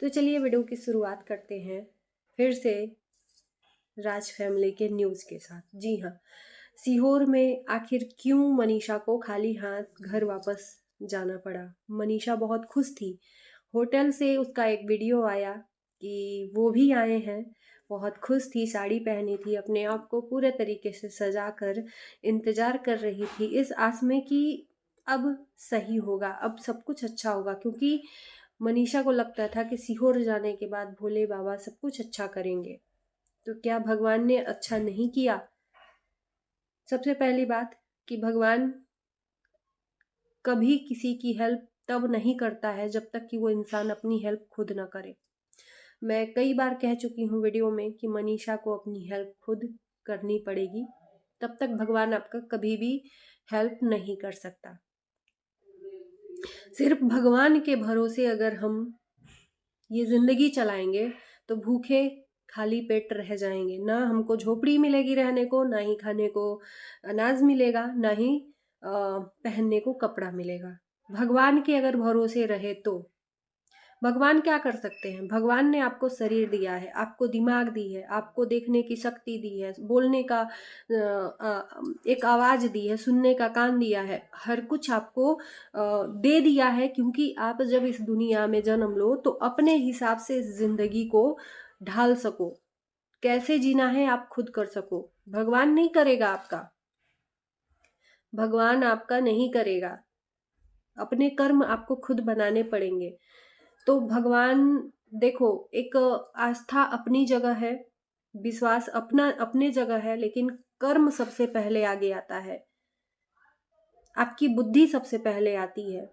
तो चलिए वीडियो की शुरुआत करते हैं फिर से राज फैमिली के न्यूज़ के साथ। जी हाँ, सीहोर में आखिर क्यों मनीषा को खाली हाथ घर वापस जाना पड़ा। मनीषा बहुत खुश थी। होटल से उसका एक वीडियो आया कि वो भी आए हैं। बहुत खुश थी, साड़ी पहनी थी, अपने आप को पूरे तरीके से सजा कर इंतज़ार कर रही थी इस आस में कि अब सही होगा, अब सब कुछ अच्छा होगा। क्योंकि मनीषा को लगता था कि सीहोर जाने के बाद भोले बाबा सब कुछ अच्छा करेंगे। तो क्या भगवान ने अच्छा नहीं किया? सबसे पहली बात कि भगवान कभी किसी की हेल्प तब नहीं करता है जब तक कि वो इंसान अपनी हेल्प खुद ना करे। मैं कई बार कह चुकी हूँ वीडियो में कि मनीषा को अपनी हेल्प खुद करनी पड़ेगी, तब तक भगवान आपका कभी भी हेल्प नहीं कर सकता। सिर्फ भगवान के भरोसे अगर हम ये जिंदगी चलाएंगे तो भूखे खाली पेट रह जाएंगे। ना हमको झोपड़ी मिलेगी रहने को, ना ही खाने को अनाज मिलेगा, ना ही पहनने को कपड़ा मिलेगा। भगवान के अगर भरोसे रहे तो भगवान क्या कर सकते हैं। भगवान ने आपको शरीर दिया है, आपको दिमाग दी है, आपको देखने की शक्ति दी है, बोलने का एक आवाज़ दी है, सुनने का कान दिया है, हर कुछ आपको दे दिया है। क्योंकि आप जब इस दुनिया में जन्म लो तो अपने हिसाब से इस जिंदगी को ढाल सको, कैसे जीना है आप खुद कर सको। भगवान नहीं करेगा आपका, भगवान आपका नहीं करेगा। अपने कर्म आपको खुद बनाने पड़ेंगे। तो भगवान, देखो, एक आस्था अपनी जगह है, विश्वास अपना अपने जगह है, लेकिन कर्म सबसे पहले आगे आता है। आपकी बुद्धि सबसे पहले आती है।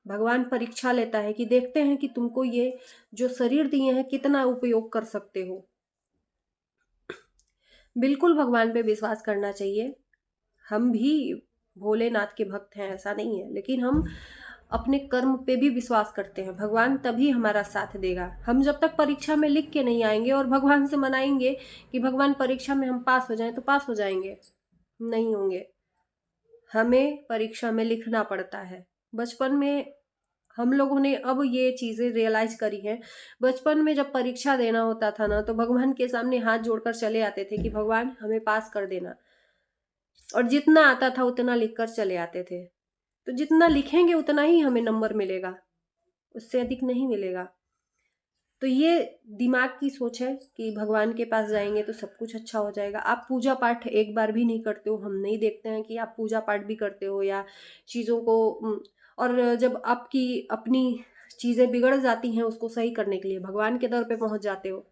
भगवान परीक्षा लेता है कि देखते हैं कि तुमको ये जो शरीर दिए हैं कितना उपयोग कर सकते हो। बिल्कुल भगवान पे विश्वास करना चाहिए। हम भी भोलेनाथ के भक्त हैं, ऐसा नहीं है, लेकिन हम अपने कर्म पे भी विश्वास करते हैं। भगवान तभी हमारा साथ देगा। हम जब तक परीक्षा में लिख के नहीं आएंगे और भगवान से मनाएंगे कि भगवान परीक्षा में हम पास हो जाएं, तो पास हो जाएंगे? नहीं होंगे। हमें परीक्षा में लिखना पड़ता है। बचपन में हम लोगों ने अब ये चीज़ें रियलाइज करी हैं। बचपन में जब परीक्षा देना होता था ना, तो भगवान के सामने हाथ जोड़कर चले आते थे कि भगवान हमें पास कर देना, और जितना आता था उतना लिखकर चले आते थे। तो जितना लिखेंगे उतना ही हमें नंबर मिलेगा, उससे अधिक नहीं मिलेगा। तो ये दिमाग की सोच है कि भगवान के पास जाएंगे तो सब कुछ अच्छा हो जाएगा। आप पूजा पाठ एक बार भी नहीं करते हो, हम नहीं देखते हैं कि आप पूजा पाठ भी करते हो या चीज़ों को और जब आपकी अपनी चीज़ें बिगड़ जाती हैं उसको सही करने के लिए भगवान के दर पे पहुंच जाते हो।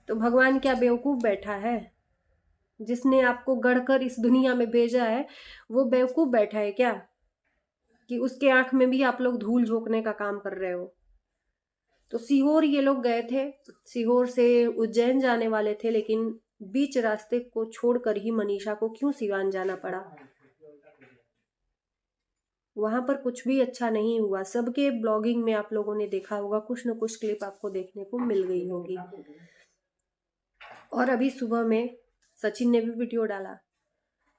तो भगवान क्या बेवकूफ़ बैठा है? जिसने आपको गढ़कर इस दुनिया में भेजा है वो बेवकूफ़ बैठा है क्या कि उसके आंख में भी आप लोग धूल झोंकने का काम कर रहे हो? तो सीहोर ये लोग गए थे, सीहोर से उज्जैन जाने वाले थे, लेकिन बीच रास्ते को छोड़कर ही मनीषा को क्यों सिवान जाना पड़ा? वहां पर कुछ भी अच्छा नहीं हुआ। सबके ब्लॉगिंग में आप लोगों ने देखा होगा, कुछ न कुछ क्लिप आपको देखने को मिल गई होगी। और अभी सुबह में सचिन ने भी वीडियो डाला।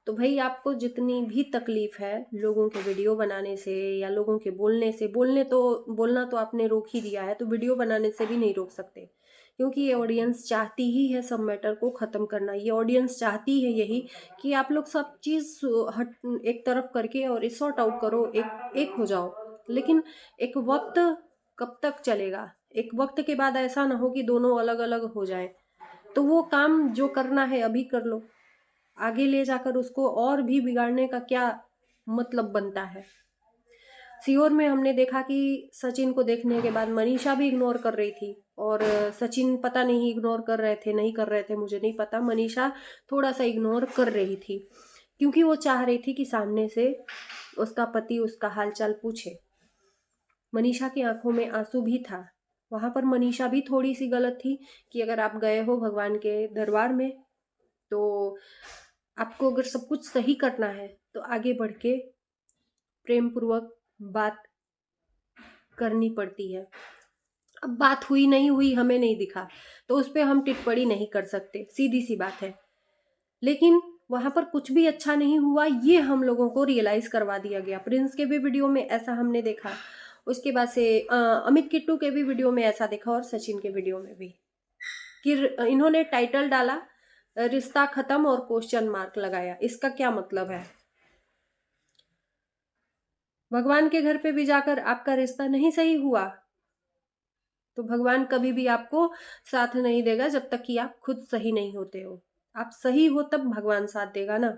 तो भाई आपको जितनी भी तकलीफ है लोगों के वीडियो बनाने से या लोगों के बोलने से, बोलना तो आपने रोक ही दिया है, तो वीडियो बनाने से भी नहीं रोक सकते। क्योंकि ये ऑडियंस चाहती ही है सब मैटर को ख़त्म करना। ये ऑडियंस चाहती है यही कि आप लोग सब चीज़ हट एक तरफ करके और सॉर्ट आउट करो, एक हो जाओ। लेकिन एक वक्त कब तक चलेगा? एक वक्त के बाद ऐसा ना हो कि दोनों अलग अलग हो जाएं। तो वो काम जो करना है अभी कर लो, आगे ले जाकर उसको और भी बिगाड़ने का क्या मतलब बनता है? सीहोर में हमने देखा कि सचिन को देखने के बाद मनीषा भी इग्नोर कर रही थी, और सचिन पता नहीं इग्नोर कर रहे थे नहीं कर रहे थे, मुझे नहीं पता। मनीषा थोड़ा सा इग्नोर कर रही थी क्योंकि वो चाह रही थी कि सामने से उसका पति उसका हालचाल पूछे। मनीषा की आंखों में आंसू भी था। वहां पर मनीषा भी थोड़ी सी गलत थी कि अगर आप गए हो भगवान के दरबार में तो आपको अगर सब कुछ सही करना है तो आगे बढ़ के प्रेम पूर्वक बात करनी पड़ती है। अब बात हुई नहीं हुई हमें नहीं दिखा तो उस पर हम टिप्पणी नहीं कर सकते, सीधी सी बात है। लेकिन वहां पर कुछ भी अच्छा नहीं हुआ, ये हम लोगों को रियलाइज करवा दिया गया। प्रिंस के भी वीडियो में ऐसा हमने देखा। उसके बाद से अमित किट्टू के भी वीडियो में ऐसा देखा और सचिन के वीडियो में भी कि इन्होंने टाइटल डाला रिश्ता खत्म और क्वेश्चन मार्क लगाया। इसका क्या मतलब है? भगवान के घर पे भी जाकर आपका रिश्ता नहीं सही हुआ तो भगवान कभी भी आपको साथ नहीं देगा जब तक कि आप खुद सही नहीं होते हो। आप सही हो तब भगवान साथ देगा ना।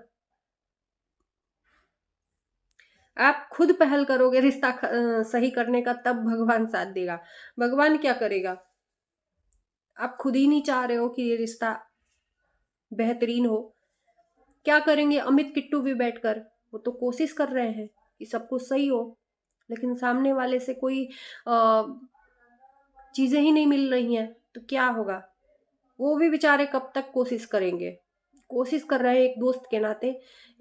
आप खुद पहल करोगे रिश्ता सही करने का तब भगवान साथ देगा। भगवान क्या करेगा? आप खुद ही नहीं चाह रहे हो कि ये रिश्ता बेहतरीन हो। क्या करेंगे अमित किट्टू भी बैठकर? वो तो कोशिश कर रहे हैं कि सब कुछ सही हो, लेकिन सामने वाले से कोई चीजें ही नहीं मिल रही हैं तो क्या होगा? वो भी बेचारे कब तक कोशिश करेंगे? कोशिश कर रहे हैं एक दोस्त के नाते,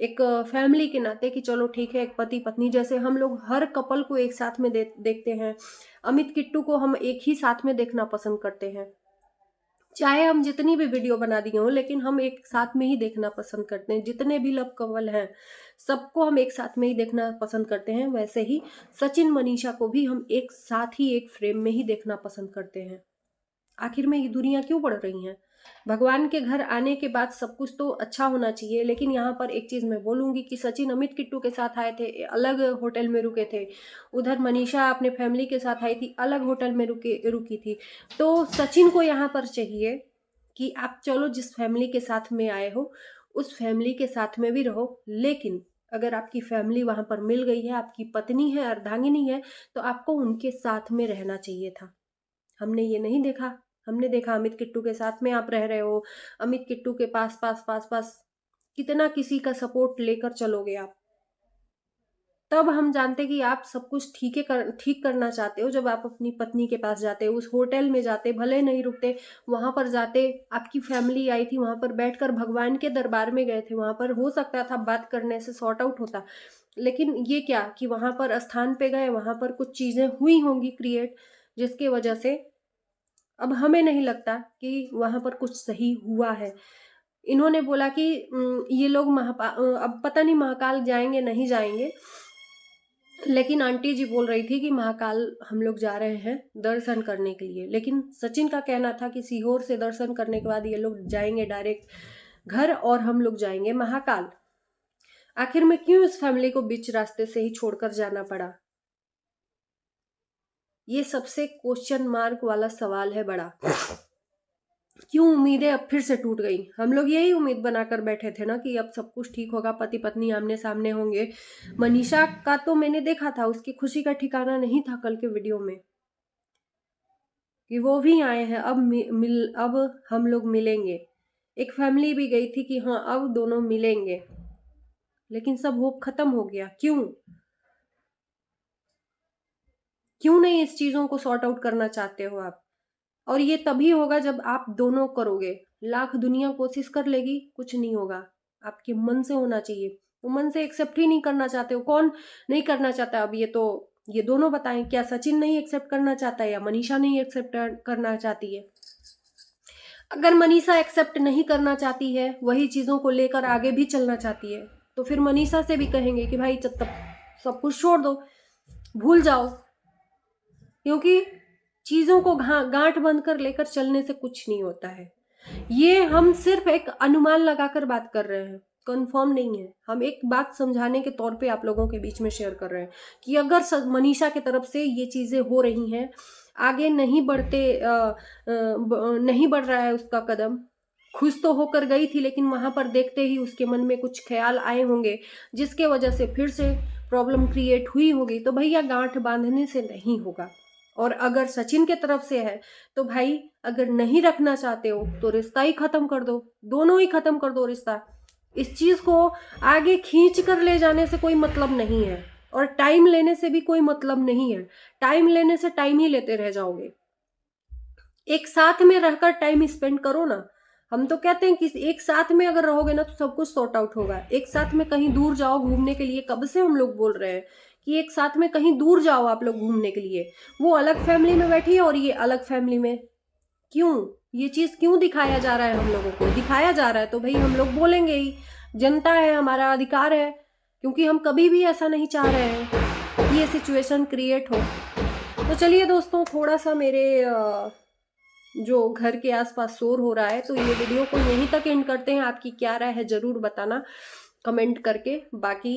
एक फैमिली के नाते कि चलो ठीक है, एक पति पत्नी जैसे हम लोग हर कपल को एक साथ में देखते हैं। अमित किट्टू को हम एक ही साथ में देखना पसंद करते हैं। चाहे हम जितनी भी वीडियो बना दिए हो, लेकिन हम एक साथ में ही देखना पसंद करते हैं। जितने भी लव कपल हैं सबको हम एक साथ में ही देखना पसंद करते हैं। वैसे ही सचिन मनीषा को भी हम एक साथ ही एक फ्रेम में ही देखना पसंद करते हैं। आखिर में ये दुनिया क्यों बढ़ रही है? भगवान के घर आने के बाद सब कुछ तो अच्छा होना चाहिए, लेकिन यहाँ पर एक चीज मैं बोलूंगी कि सचिन अमित किट्टू के साथ आए थे, अलग होटल में रुके थे। उधर मनीषा अपने फैमिली के साथ आई थी, अलग होटल में रुकी थी। तो सचिन को यहाँ पर चाहिए कि आप चलो जिस फैमिली के साथ में आए हो उस फैमिली के साथ में भी रहो, लेकिन अगर आपकी फैमिली वहां पर मिल गई है, आपकी पत्नी है, अर्धांगिनी है, तो आपको उनके साथ में रहना चाहिए था। हमने ये नहीं देखा। हमने देखा अमित किट्टू के साथ में आप रह रहे हो, अमित किट्टू के पास पास पास पास कितना किसी का सपोर्ट लेकर चलोगे आप? तब हम जानते कि आप सब कुछ ठीक करना चाहते हो। जब आप अपनी पत्नी के पास जाते, उस होटल में जाते, भले नहीं रुकते, वहां पर जाते, आपकी फैमिली आई थी, वहां पर बैठकर भगवान के दरबार में गए थे, वहां पर हो सकता था बात करने से सॉर्ट आउट होता। लेकिन ये क्या कि वहां पर स्थान पे गए, वहां पर कुछ चीजें हुई होंगी क्रिएट, जिसकी वजह से अब हमें नहीं लगता कि वहां पर कुछ सही हुआ है। इन्होंने बोला कि ये लोग अब पता नहीं महाकाल जाएंगे नहीं जाएंगे, लेकिन आंटी जी बोल रही थी कि महाकाल हम लोग जा रहे हैं दर्शन करने के लिए। लेकिन सचिन का कहना था कि सीहोर से दर्शन करने के बाद ये लोग जाएंगे डायरेक्ट घर और हम लोग जाएंगे महाकाल। आखिर में क्यों इस फैमिली को बीच रास्ते से ही छोड़कर जाना पड़ा? ये सबसे क्वेश्चन मार्क वाला सवाल है बड़ा। क्यों उम्मीदें अब फिर से टूट गई? हम लोग यही उम्मीद बनाकर बैठे थे ना कि अब सब कुछ ठीक होगा, पति पत्नी आमने सामने होंगे। मनीषा का तो मैंने देखा था, उसकी खुशी का ठिकाना नहीं था कल के वीडियो में कि वो भी आए हैं, अब हम लोग मिलेंगे। एक फैमिली भी गई थी कि हाँ अब दोनों मिलेंगे, लेकिन सब होप खत्म हो गया। क्यों नहीं इस चीजों को सॉर्ट आउट करना चाहते हो आप? और ये तभी होगा जब आप दोनों करोगे। लाख दुनिया कोशिश कर लेगी, कुछ नहीं होगा। आपके मन से होना चाहिए। तो मन से एक्सेप्ट ही नहीं करना चाहते हो। कौन नहीं करना चाहता? अब ये दोनों बताएं, क्या सचिन नहीं एक्सेप्ट करना चाहता है या मनीषा नहीं एक्सेप्ट करना चाहती है? अगर मनीषा एक्सेप्ट नहीं करना चाहती है, वही चीजों को लेकर आगे भी चलना चाहती है, तो फिर मनीषा से भी कहेंगे कि भाई सब कुछ छोड़ दो, भूल जाओ, क्योंकि चीजों को गांठ बंद कर लेकर चलने से कुछ नहीं होता है। ये हम सिर्फ एक अनुमान लगाकर बात कर रहे हैं, कंफर्म नहीं है। हम एक बात समझाने के तौर पे आप लोगों के बीच में शेयर कर रहे हैं कि अगर मनीषा की तरफ से ये चीजें हो रही हैं, आगे नहीं बढ़ रहा है उसका कदम। खुश तो होकर गई थी, लेकिन वहां पर देखते ही उसके मन में कुछ ख्याल आए होंगे, जिसके वजह से फिर से प्रॉब्लम क्रिएट हुई होगी। तो भैया गांठ बांधने से नहीं होगा। और अगर सचिन के तरफ से है तो भाई अगर नहीं रखना चाहते हो तो रिश्ता ही खत्म कर दो, दोनों ही खत्म कर दो रिश्ता। इस चीज को आगे खींच कर ले जाने से कोई मतलब नहीं है, और टाइम लेने से भी कोई मतलब नहीं है। टाइम लेने से टाइम ही लेते रह जाओगे। एक साथ में रहकर टाइम स्पेंड करो ना। हम तो कहते हैं कि एक साथ में अगर रहोगे ना तो सब कुछ सॉर्ट आउट होगा। एक साथ में कहीं दूर जाओ घूमने के लिए, कब से हम लोग बोल रहे हैं कि एक साथ में कहीं दूर जाओ आप लोग घूमने के लिए। वो अलग फैमिली में बैठी है और ये अलग फैमिली में। क्यों ये चीज क्यों दिखाया जा रहा है? हम लोगों को दिखाया जा रहा है तो भाई हम लोग बोलेंगे ही। जनता है, हमारा अधिकार है, क्योंकि हम कभी भी ऐसा नहीं चाह रहे हैं कि ये सिचुएशन क्रिएट हो। तो चलिए दोस्तों, थोड़ा सा मेरे जो घर के आसपास शोर हो रहा है, तो ये वीडियो को यहीं तक एंड करते हैं। आपकी क्या राय है ज़रूर बताना कमेंट करके। बाकी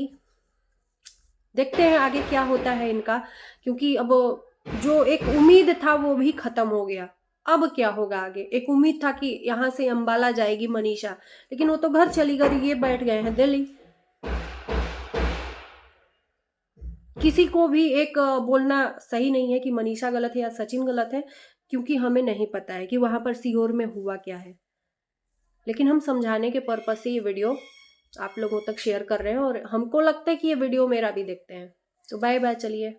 देखते हैं आगे क्या होता है इनका, क्योंकि अब जो एक उम्मीद था वो भी खत्म हो गया। अब क्या होगा आगे? एक उम्मीद था कि यहाँ से अंबाला जाएगी मनीषा, लेकिन वो तो घर चली गई, ये बैठ गए हैं दिल्ली। किसी को भी एक बोलना सही नहीं है कि मनीषा गलत है या सचिन गलत है, क्योंकि हमें नहीं पता है कि वहां पर सीहोर में हुआ क्या है। लेकिन हम समझाने के पर्पज से ये वीडियो आप लोगों तक शेयर कर रहे हैं, और हमको लगता है कि ये वीडियो मेरा भी देखते हैं। तो बाय बाय, चलिए।